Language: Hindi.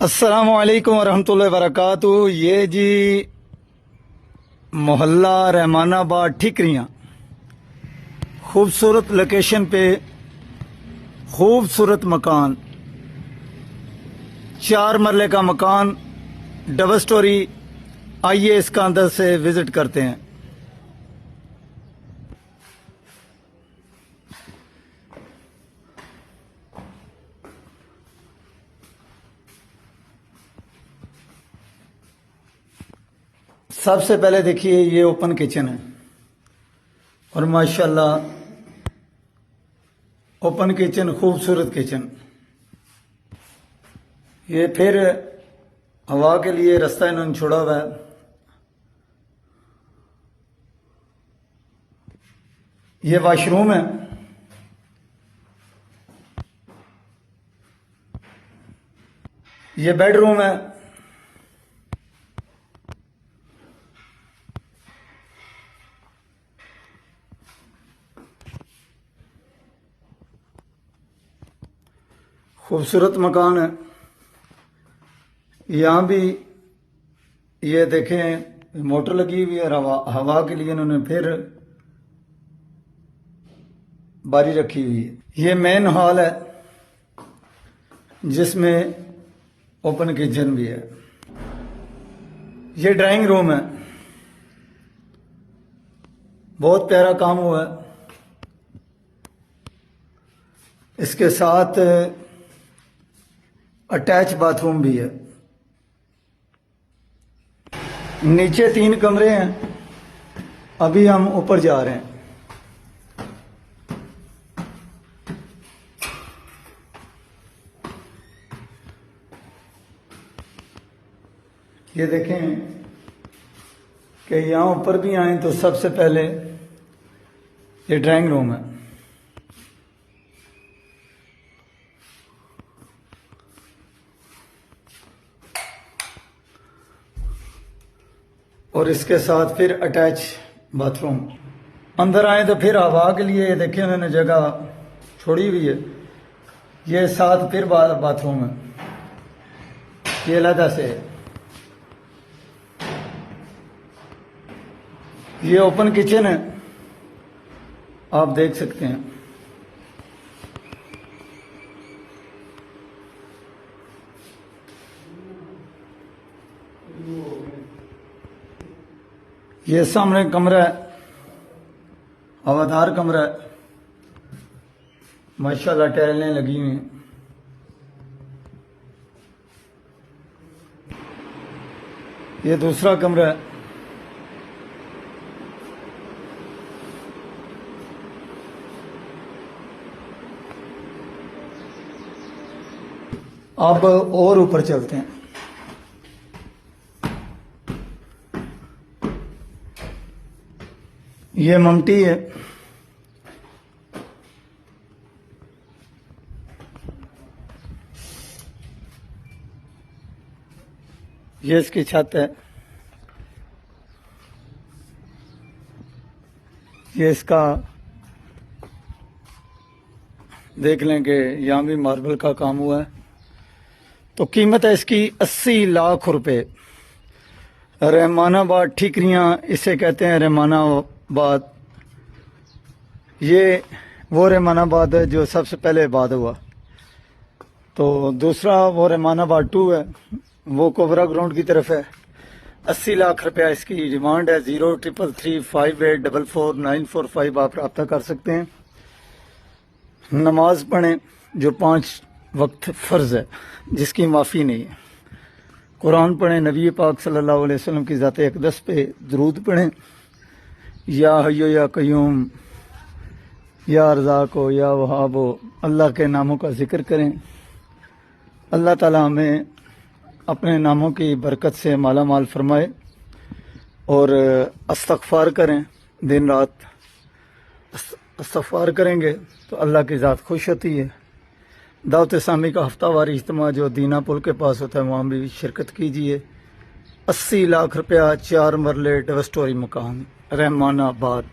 अस्सलामुअलैकुम वरहमतुल्लाहि वबरकातुहू। ये जी मोहल्ला रहमानाबाद ठिकरियाँ, खूबसूरत लोकेशन पे खूबसूरत मकान, 4 मरले का मकान, डबल स्टोरी। आइए इसका अंदर से विजिट करते हैं। सबसे पहले देखिए ये ओपन किचन है और माशाल्लाह ओपन किचन, खूबसूरत किचन। ये फिर हवा के लिए रास्ता इन्होंने छोड़ा हुआ है। ये वॉशरूम है। ये बेडरूम है। खूबसूरत मकान है। यहाँ भी ये देखें मोटर लगी हुई है और हवा के लिए इन्होंने फिर बारी रखी हुई है। ये मेन हॉल है जिसमें ओपन किचन भी है। ये ड्राइंग रूम है। बहुत प्यारा काम हुआ है। इसके साथ अटैच बाथरूम भी है। नीचे 3 कमरे हैं। अभी हम ऊपर जा रहे हैं। ये देखें कि यहाँ ऊपर भी आए तो सबसे पहले ये ड्राइंग रूम है। और इसके साथ फिर अटैच बाथरूम। अंदर आए तो फिर हवा के लिए देखिए उन्होंने जगह छोड़ी हुई है। ये साथ फिर बाथरूम है। ये अलग से है। ये ओपन किचन है, आप देख सकते हैं। ये सामने कमरा है, हवादार कमरा है। माशाल्लाह टाइलें लगी हुई हैं। ये दूसरा कमरा है। अब और ऊपर चलते हैं। ये ममटी है। ये इसकी छत है। ये इसका देख लें कि यहाँ भी मार्बल का काम हुआ है। तो कीमत है इसकी 80 लाख रुपए। रहमानाबाद ठिकरियाँ इसे कहते हैं, रहमानाबाद। ये वो रहमानाबाद है जो सबसे पहले आबाद हुआ। तो दूसरा वो रहमानाबाद 2 है, वो कोबरा ग्राउंड की तरफ है। 80 लाख रुपया इसकी डिमांड है। 033358444945 आप रब्ता कर सकते हैं। नमाज पढ़ें जो 5 वक्त फ़र्ज़ है, जिसकी माफ़ी नहीं है। कुरान पढ़ें, नबी पाक सल्लल्लाहु अलैहि वसल्लम की ज़ात अक़दस पे दरूद पढ़ें। या हय्यो या कय्यूम, या रज़ाको, या वहाबो, अल्लाह के नामों का ज़िक्र करें। अल्लाह ताला हमें अपने नामों की बरकत से माला माल फरमाए। और इस्तग़फ़ार करें, दिन रात इस्तग़फ़ार करेंगे तो अल्लाह की ज़ात खुश होती है। दावत इस्लामी का हफ्तावारी इज्तिमा जो दीना पुल के पास होता है, वहाँ भी शिरकत कीजिए। 80 लाख रुपया, 4 मरले डबल स्टोरी मकान, रहमानाबाद।